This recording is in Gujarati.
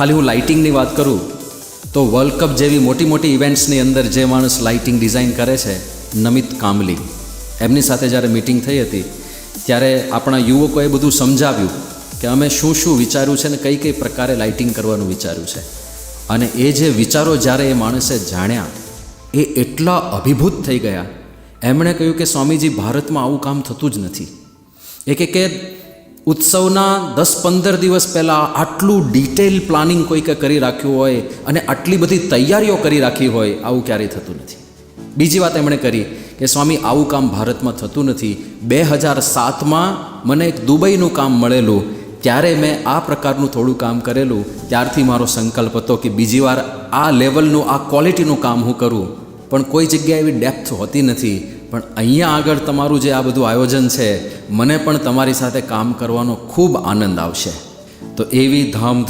ખાલી હું લાઇટિંગની વાત કરું તો વર્લ્ડ કપ જેવી મોટી મોટી ઇવેન્ટ્સની અંદર જે માણસ લાઇટિંગ ડિઝાઇન કરે છે, નમિત કામલી, એમની સાથે જ્યારે મિટિંગ થઈ હતી ત્યારે આપણા યુવકોએ બધું સમજાવ્યું કે અમે શું શું વિચાર્યું છે ને કઈ કઈ પ્રકારે લાઇટિંગ કરવાનું વિચાર્યું છે. અને એ જે વિચારો જ્યારે એ માણસે જાણ્યા એ એટલા અભિભૂત થઈ ગયા. એમણે કહ્યું કે સ્વામીજી, ભારતમાં આવું કામ થતું જ નથી. કે ઉત્સવના 10-15 દિવસ પહેલાં આટલું ડિટેલ પ્લાનિંગ કોઈકે કરી રાખ્યું હોય અને આટલી બધી તૈયારીઓ કરી રાખી હોય, આવું ક્યારેય થતું નથી. બીજી વાત એમણે કરી કે સ્વામી, આવું કામ ભારતમાં થતું નથી. 2007માં મને એક દુબઈનું કામ મળેલું, ત્યારે મેં આ પ્રકારનું થોડું કામ કરેલું. ત્યારથી મારો સંકલ્પ હતો કે બીજી વાર આ લેવલનું, આ ક્વોલિટીનું કામ હું કરું. પણ કોઈ જગ્યાએ એવી ડેપ્થ હોતી નથી. પણ અહીંયા આગળ તમારું જે આ બધું આયોજન છે, મને પણ તમારી સાથે કામ કરવાનો ખૂબ આનંદ આવશે. તો એવી ધામ